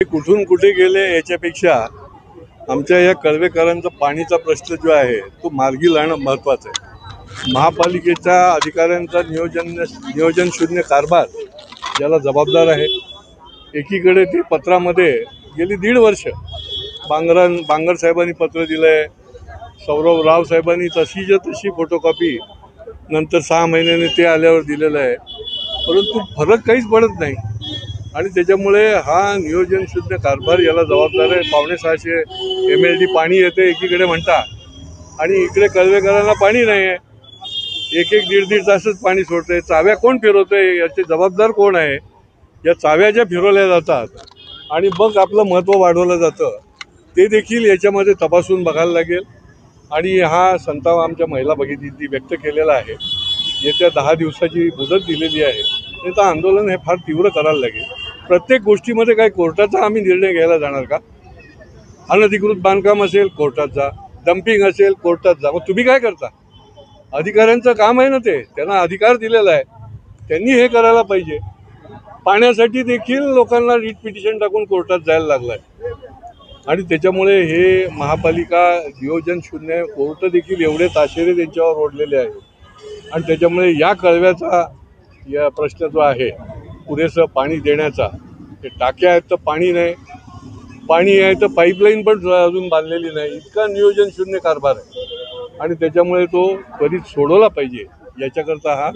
कुठून कुठे गेले याच्यापेक्षा आमच्या या कळवेकरांचा पाणीचा प्रश्न जो आहे तो मार्गी लावणं महत्त्वाचं आहे। महापालिकेच्या अधिकाऱ्यांचा नियोजन शून्य कारभार याला जबाबदार आहे। एकीकडे ते पत्रामध्ये गेली 1.5 वर्ष बांगर साहेबांनी पत्र दिलंय, सौरव राव साहेबांनी तशीच्या तशी फोटोकॉपी नंतर 6 महिन्याने ते आल्यावर दिलेलं आहे, परंतु फरक काहीच पडत नाही। आणि त्याच्यामुळे हा नियोजन शून्य कारभार याला जबाबदार आहे। 650 MLD पाणी येते एकीकडे म्हणता आणि इकडे कळवेकरांना पाणी नाही आहे, 1-1, 1.5 तासच पाणी सोडतंय। चाव्या कोण फिरवतंय, याचे जबाबदार कोण आहे? या चाव्या ज्या फिरवल्या जातात आणि मग आपलं महत्त्व वाढवलं जातं ते देखील याच्यामध्ये तपासून बघायला लागेल। आणि हा संताप आमच्या महिला भगिनींनी व्यक्त केलेला आहे। येत्या 10 दिवसाची मुदत दिलेली आहे, त्याचं आंदोलन हे फार तीव्र करायला लागेल। प्रत्येक गोष्टीमध्ये काय कोर्टाचा आम्ही निर्णय घ्यायला जाणार का? अनधिकृत बांधकाम असेल कोर्टात जा, डम्पिंग असेल कोर्टात जा। मग तुम्ही काय करता? अधिकाऱ्यांचं काम आहे ना, ते त्यांना अधिकार दिलेला आहे, त्यांनी हे करायला पाहिजे। पाण्यासाठी देखील लोकांना रिट पिटिशन टाकून कोर्टात जायला लागलं आहे आणि त्याच्यामुळे हे महापालिका नियोजन शून्य कोर्ट देखील एवढे ताशेरे त्यांच्यावर ओढलेले आहेत। आणि त्याच्यामुळे या कळव्याचा या प्रश्न जो आहे पुरेसं पाणी देण्याचा, ते टाक्या आहेत तर पाणी नाही, पाणी आहे तर पाईपलाईन पण अजून बांधलेली नाही, इतका नियोजन शून्य कारभार आहे। आणि त्याच्यामुळे तो त्वरित सोडवला पाहिजे, याच्याकरता हा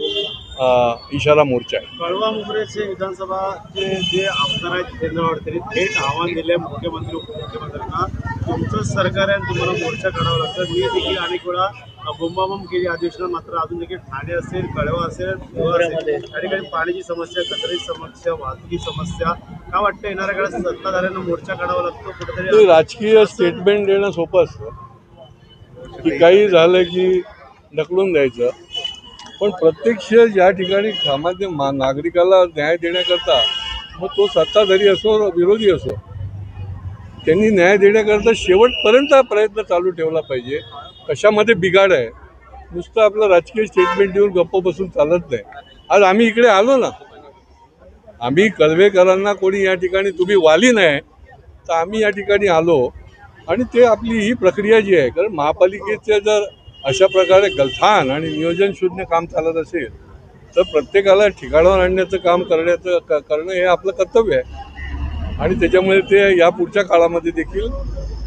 इशारा मोर्चा आहे। कळवा मुंब्रेचे विधानसभाचे जे आमदार आहेत जितेंद्र वाडकरी थेट आव्हान दिले मुख्यमंत्री उपमुख्यमंत्र्यांना, तुमचं सरकार आहे तुम्हाला मोर्चा काढावा लागतं। मी देखील अनेक वेळा बोंबाबोंब केली अधिवेशनात, मात्र अजून देखील ठाणे असेल, कळवा असेल, त्या ठिकाणी पाण्याची समस्या, कचऱ्याची समस्या, वाहतुकी समस्या, का वाटतं येणाऱ्या काळात सत्ताधाऱ्यांना मोर्चा काढावा लागतो? कुठेतरी राजकीय स्टेटमेंट देणं सोपं असतं की काही झालं की ढकलून द्यायचं, पण प्रत्यक्ष या ठिकाणी सामान्य नागरिकाला न्याय देण्याकरता मग तो सत्ताधारी असो विरोधी असो, त्यांनी न्याय देण्याकरता शेवटपर्यंत प्रयत्न चालू ठेवला पाहिजे। कशामध्ये बिघाड आहे, नुसतं आपलं राजकीय स्टेटमेंट देऊन गप्प बसून चालत नाही। आज आम्ही इकडे आलो ना, आम्ही कळवेकरांना कोणी या ठिकाणी तुम्ही वाली नाही तर आम्ही या ठिकाणी आलो आणि ते आपली ही प्रक्रिया जी आहे, कारण महापालिकेचे जर अशा प्रकारे गलथान आणि नियोजन शून्य काम चालत असेल तर प्रत्येकाला ठिकाणावर आणण्याचं काम करणं हे आपलं कर्तव्य आहे। आणि त्याच्यामुळे ते या पुढच्या काळामध्ये देखील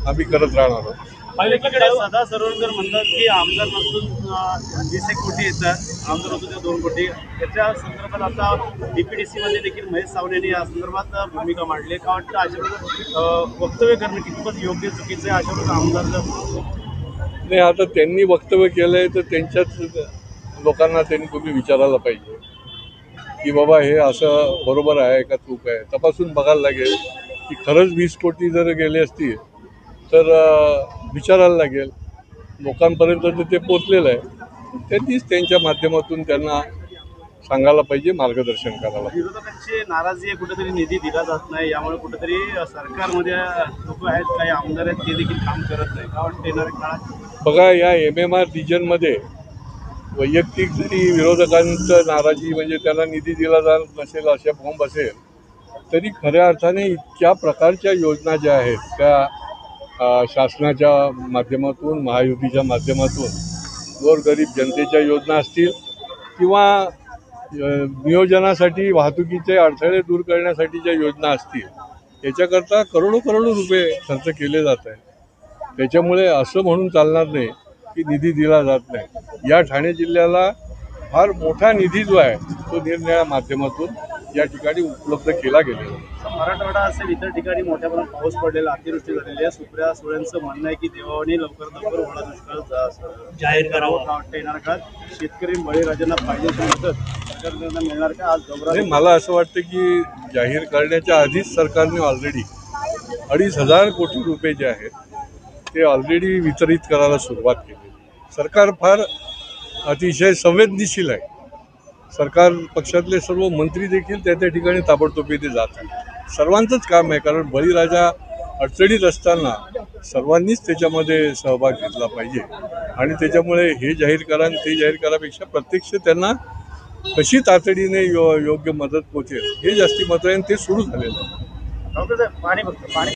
आम्ही करत राहणार आहोत। सदा सरवणकर म्हणतात की आमदार नसून 20 कोटी येतात, आमदार होतो ते 2 कोटी। त्याच्या संदर्भात आता DPDC मध्ये देखील महेश सावंत यांनी या संदर्भात भूमिका मांडली। का वाटतं अशा वक्तव्य करणं कितपत योग्य चुकीचं आहे? अशा आमदार नाही, आता त्यांनी वक्तव्य केलं आहे तर त्यांच्याच लोकांना त्यांनी तुम्ही विचारायला पाहिजे की बाबा हे असं बरोबर आहे का चूक आहे, तपासून बघायला लागेल की खरंच 20 कोटी जर गेले असतील तर विचारायला लागेल। लोकांपर्यंत ते पोचलेलं आहे, त्यांनीच त्यांच्या माध्यमातून त्यांना सांगायला पाहिजे, मार्गदर्शन करायला। विरोधकांची नाराजी आहे, कुठेतरी निधी दिला जात नाही, यामुळे कुठेतरी सरकारमध्ये लोक आहेत काही आमदार आहेत ते देखील काम करत नाही। का वाटतं येणाऱ्या काळात? बघा, या MMR रिजनमध्ये वैयक्तिक जरी विरोधकांचं नाराजी म्हणजे त्यांना निधी दिला जात नसेल अशा फॉर्म असेल तरी खऱ्या अर्थाने इतक्या प्रकारच्या योजना ज्या आहेत त्या शासनाच्या माध्यमातून, महायुतीच्या माध्यमातून गोरगरीब जनतेच्या योजना असतील किंवा नियोजनासाठी वाहतुकीचे अडथळे दूर करण्यासाठीच्या योजना असतील, याच्याकरता करोडो रुपये खर्च केले जात आहे। त्याच्यामुळे असं म्हणून चालणार नाही की निधी दिला जात नाही। या ठाणे जिल्ह्याला फार मोठा निधी जो आहे तो निरनिराळ्या माध्यमातून या ठिकाणी उपलब्ध केला गेलेला आहे। मराठवाडा असेल इतर ठिकाणी मोठ्या प्रमाणात पाऊस पडलेला, अतिवृष्टी झालेली आहे। सुप्रिया सुळेंचं म्हणणं आहे की देवानी लवकर ओढा दुष्काळ जाहीर करावं। का वाटतं येणाऱ्या काळात शेतकरी बळीराजांना पाहिजे मदत सरकारकडून मिळणार का? आज नाही, मला असं वाटतं की जाहीर करण्याच्या आधीच सरकारने ऑलरेडी 2,500 कोटी रुपये जे आहेत ते ऑलरेडी वितरित करायला सुरुवात केली। सरकार फार अतिशय संवेदनशील आहे। सरकार पक्षातले सर्व मंत्री देखील त्या ठिकाणी ताबडतोब ते जात आहेत। सर्वांचंच काम आहे, कारण बळीराजा अडचणीत असताना सर्वांनीच त्याच्यामध्ये सहभाग घेतला पाहिजे। आणि त्याच्यामुळे हे जाहीर करा ते जाहीर करापेक्षा प्रत्यक्ष त्यांना कशी तातडीने योग्य मदत पोचेल हे जास्ती महत्त्वाचं आहे, ते सुरू झालेलं आहे। डॉक्टर साहेब पाणी बघतो पाणी